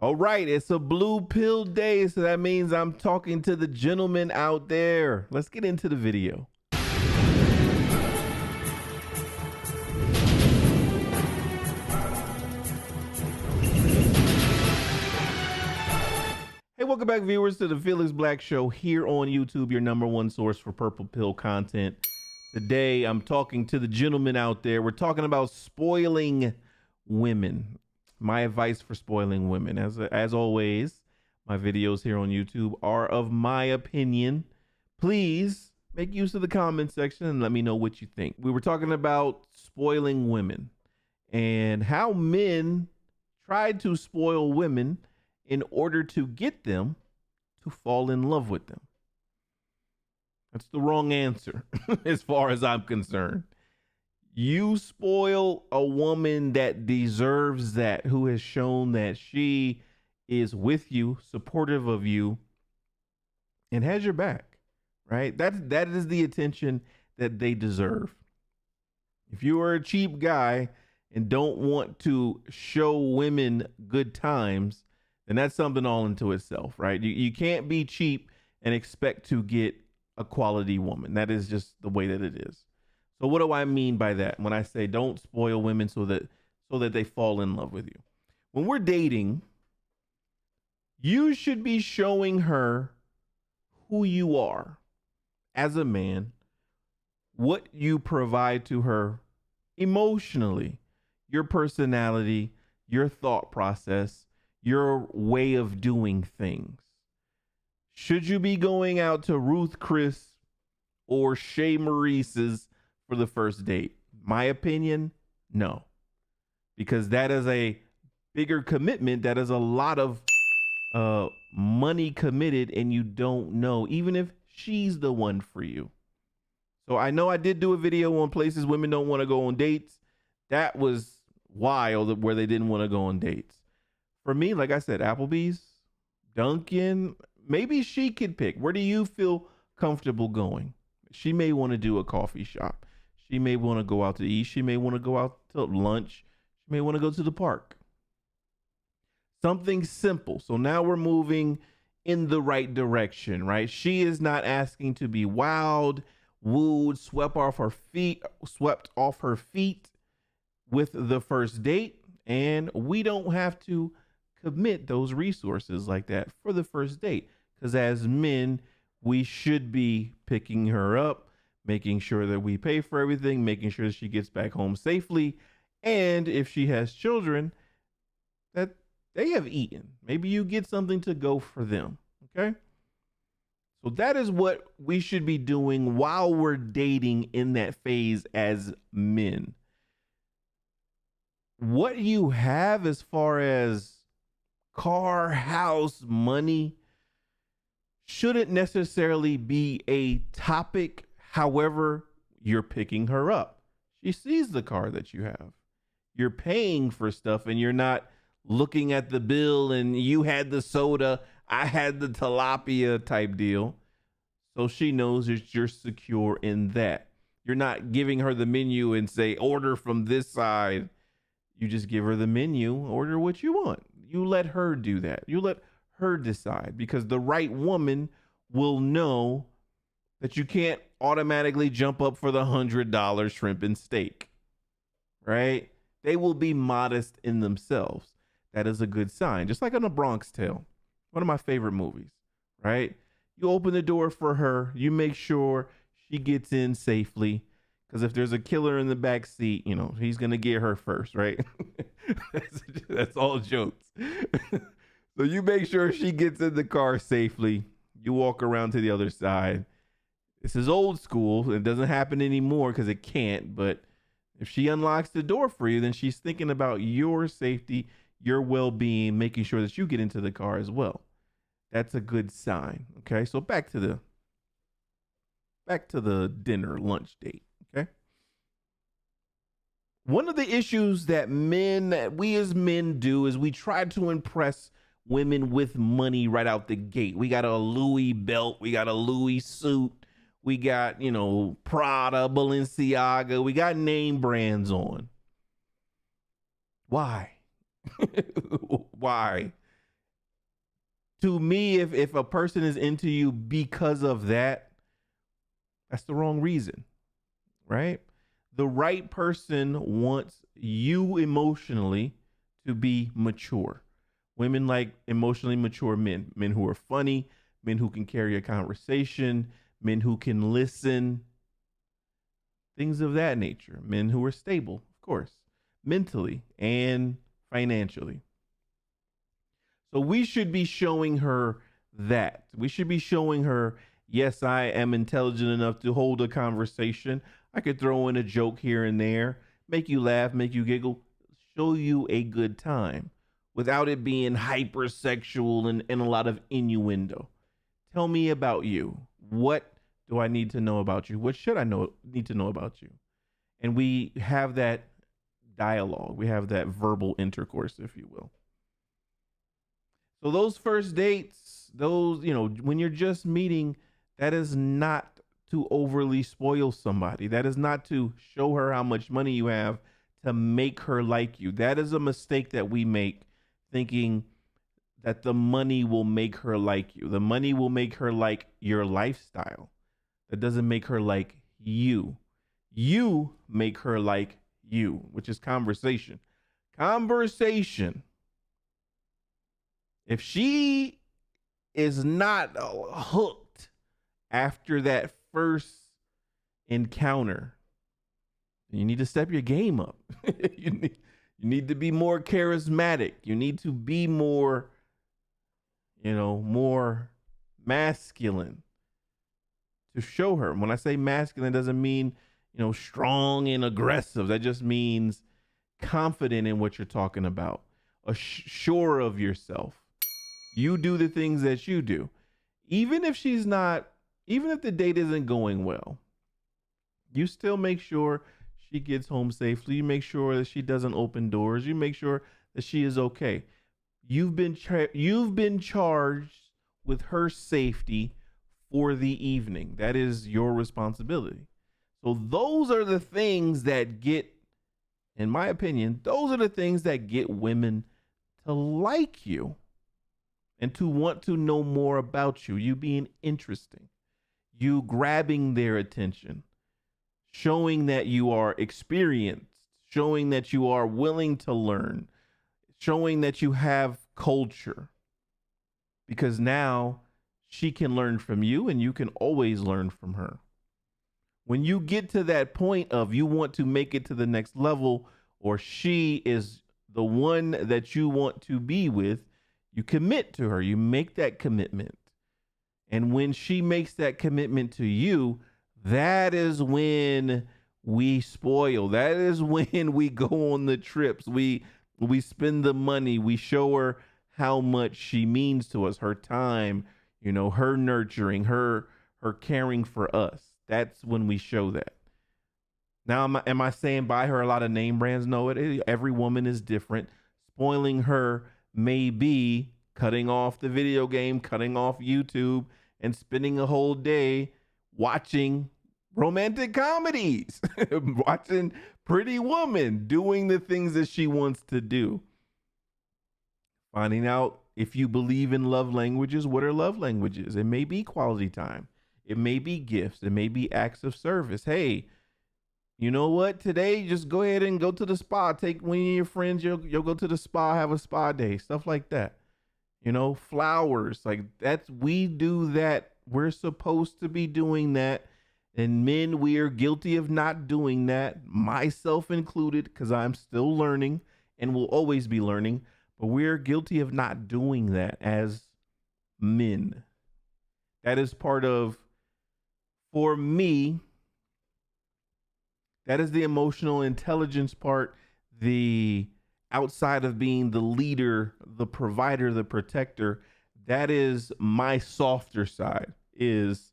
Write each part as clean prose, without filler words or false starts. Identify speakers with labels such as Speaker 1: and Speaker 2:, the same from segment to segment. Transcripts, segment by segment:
Speaker 1: All right, it's a blue pill day, so that means I'm talking to the gentleman out there. Let's get into the video. Hey, welcome back, viewers, to the Felix Black Show here on YouTube, your number one source for purple pill content. Today, I'm talking to the gentleman out there. We're talking about spoiling women. My advice for spoiling women. As always, my videos here on YouTube are of my opinion. Please make use of the comment section and let me know what you think. We were talking about spoiling women and how men tried to spoil women in order to get them to fall in love with them. That's the wrong answer as far as I'm concerned. You spoil a woman that deserves that, who has shown that she is with you, supportive of you, and has your back, right? That is the attention that they deserve. If you are a cheap guy and don't want to show women good times, then that's something all into itself, right? You can't be cheap and expect to get a quality woman. That is just the way that it is. So what do I mean by that when I say don't spoil women so that they fall in love with you? When we're dating, you should be showing her who you are as a man, what you provide to her emotionally, your personality, your thought process, your way of doing things. Should you be going out to Ruth Chris or Shay Maurice's for the first date? My opinion, no. Because that is a bigger commitment. That is a lot of money committed, and you don't know, even if she's the one for you. So I know I did do a video on places women don't want to go on dates. That was wild, where they didn't want to go on dates. For me, like I said, Applebee's, Dunkin', maybe she could pick. Where do you feel comfortable going? She may want to do a coffee shop. She may want to go out to eat. She may want to go out to lunch. She may want to go to the park. Something simple. So now we're moving in the right direction, right? She is not asking to be wowed, wooed, swept off her feet with the first date. And we don't have to commit those resources like that for the first date. Because as men, we should be picking her up, making sure that we pay for everything, making sure that she gets back home safely. And if she has children, that they have eaten. Maybe you get something to go for them. Okay. So that is what we should be doing while we're dating in that phase as men. What you have as far as car, house, money shouldn't necessarily be a topic. However, you're picking her up. She sees the car that you have. You're paying for stuff and you're not looking at the bill and you had the soda, I had the tilapia type deal. So she knows that you're secure in that. You're not giving her the menu and say, order from this side. You just give her the menu, order what you want. You let her do that. You let her decide, because the right woman will know that you can't automatically jump up for the $100 shrimp and steak, right? They will be modest in themselves. That is a good sign. Just like on A Bronx Tale, one of my favorite movies, right? You open the door for her. You make sure she gets in safely. Because if there's a killer in the back seat, you know, he's going to get her first, right? That's all jokes. So you make sure she gets in the car safely. You walk around to the other side. This is old school. It doesn't happen anymore because it can't. But if she unlocks the door for you, then she's thinking about your safety, your well-being, making sure that you get into the car as well. That's a good sign. Okay, so back to the dinner, lunch date. Okay. One of the issues that we as men do is we try to impress women with money right out the gate. We got a Louis belt, we got a Louis suit, we got, Prada, Balenciaga, we got name brands on. Why? Why? To me, if a person is into you because of that, that's the wrong reason, right? The right person wants you emotionally to be mature. Women like emotionally mature men, men who are funny, men who can carry a conversation, men who can listen, things of that nature. Men who are stable, of course, mentally and financially. So we should be showing her that. We should be showing her, yes, I am intelligent enough to hold a conversation. I could throw in a joke here and there, make you laugh, make you giggle, show you a good time without it being hypersexual and a lot of innuendo. Tell me about you. What do I need to know about you? What should I need to know about you? And we have that dialogue. We have that verbal intercourse, if you will. So those first dates, those, when you're just meeting, that is not to overly spoil somebody. That is not to show her how much money you have to make her like you. That is a mistake that we make, thinking that the money will make her like you. The money will make her like your lifestyle. That doesn't make her like you. You make her like you, which is conversation. Conversation. If she is not hooked after that first encounter, you need to step your game up. you need to be more charismatic. You need to be more, more masculine to show her. When I say masculine, it doesn't mean, strong and aggressive. That just means confident in what you're talking about, sure of yourself. You do the things that you do. Even if the date isn't going well, you still make sure she gets home safely. You make sure that she doesn't open doors. You make sure that she is okay. You've been charged with her safety for the evening. That is your responsibility. So those are the things that get, in my opinion, those are the things that get women to like you and to want to know more about you. You being interesting, you grabbing their attention, showing that you are experienced, showing that you are willing to learn, showing that you have culture. Because now she can learn from you and you can always learn from her. When you get to that point of you want to make it to the next level, or she is the one that you want to be with, you commit to her. You make that commitment. And when she makes that commitment to you, that is when we spoil. That is when we go on the trips. We spend the money. We show her how much she means to us, her time, her nurturing, her caring for us. That's when we show that. Now, am I saying buy her a lot of name brands? No, every woman is different. Spoiling her may be cutting off the video game, cutting off YouTube, and spending a whole day watching romantic comedies, watching Pretty Woman, doing the things that she wants to do. Finding out if you believe in love languages, what are love languages? It may be quality time. It may be gifts. It may be acts of service. Hey, you know what? Today, just go ahead and go to the spa. Take one of your friends. You'll go to the spa, have a spa day, stuff like that. Flowers, like we do that. We're supposed to be doing that. And men, we are guilty of not doing that, myself included, because I'm still learning and will always be learning. But we're guilty of not doing that as men. That is part of, for me, that is the emotional intelligence part, the outside of being the leader, the provider, the protector. That is my softer side, is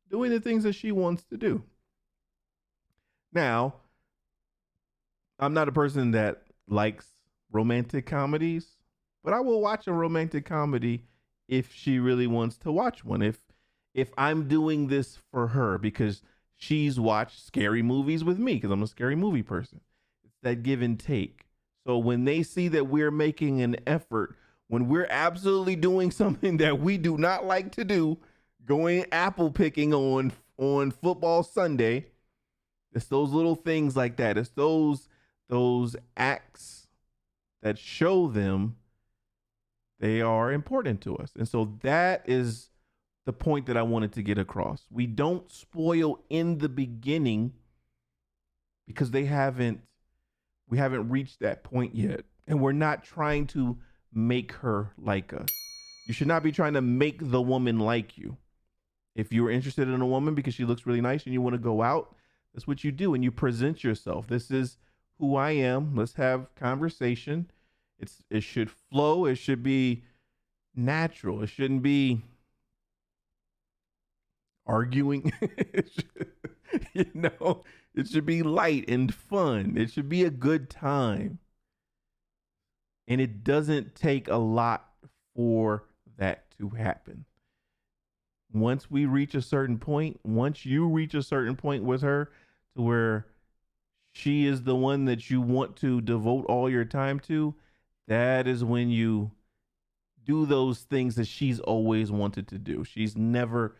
Speaker 1: doing the things that she wants to do. Now, I'm not a person that likes romantic comedies, but I will watch a romantic comedy if she really wants to watch one. If I'm doing this for her because she's watched scary movies with me, because I'm a scary movie person. It's that give and take. So when they see that we're making an effort, when we're absolutely doing something that we do not like to do, going apple picking on football Sunday. It's those little things like that. It's those acts that show them they are important to us. And so that is the point that I wanted to get across. We don't spoil in the beginning because we haven't reached that point yet. And we're not trying to make her like us. You should not be trying to make the woman like you. If you're interested in a woman because she looks really nice and you want to go out, that's what you do. And you present yourself. This is who I am. Let's have conversation. It should flow. It should be natural. It shouldn't be arguing. It should be light and fun. It should be a good time. And it doesn't take a lot for that to happen. Once you reach a certain point with her to where she is the one that you want to devote all your time to, that is when you do those things that she's always wanted to do. She's never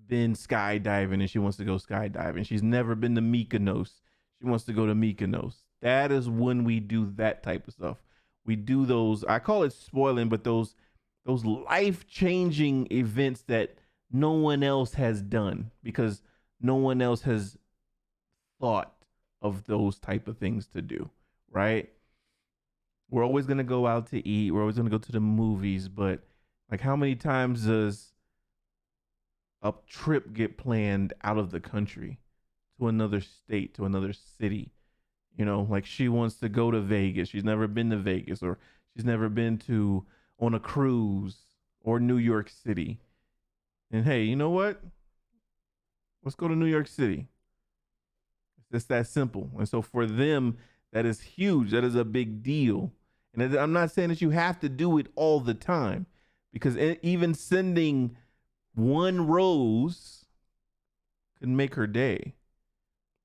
Speaker 1: been skydiving and she wants to go skydiving. She's never been to Mykonos. She wants to go to Mykonos. That is when we do that type of stuff. We do those, I call it spoiling, but those life-changing events that no one else has done because no one else has thought of those type of things to do, right? We're always going to go out to eat. We're always going to go to the movies, but like how many times does a trip get planned out of the country to another state, to another city? You know, like she wants to go to Vegas. She's never been to Vegas, or she's never been on a cruise or New York City. And hey, you know what? Let's go to New York City. It's just that simple. And so for them, that is huge. That is a big deal. And I'm not saying that you have to do it all the time, because even sending one rose could make her day.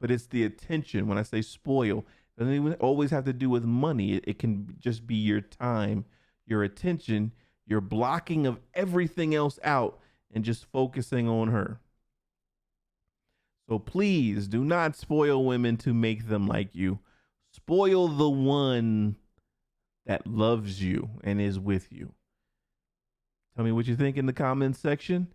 Speaker 1: But it's the attention. When I say spoil, it doesn't even always have to do with money. It can just be your time, your attention, your blocking of everything else out and just focusing on her. So please do not spoil women to make them like you. Spoil the one that loves you and is with you. Tell me what you think in the comments section.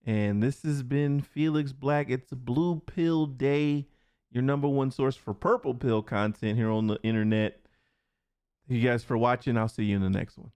Speaker 1: And this has been Felix Black. It's a Blue Pill Day, your number one source for purple pill content here on the internet. Thank you guys for watching. I'll see you in the next one.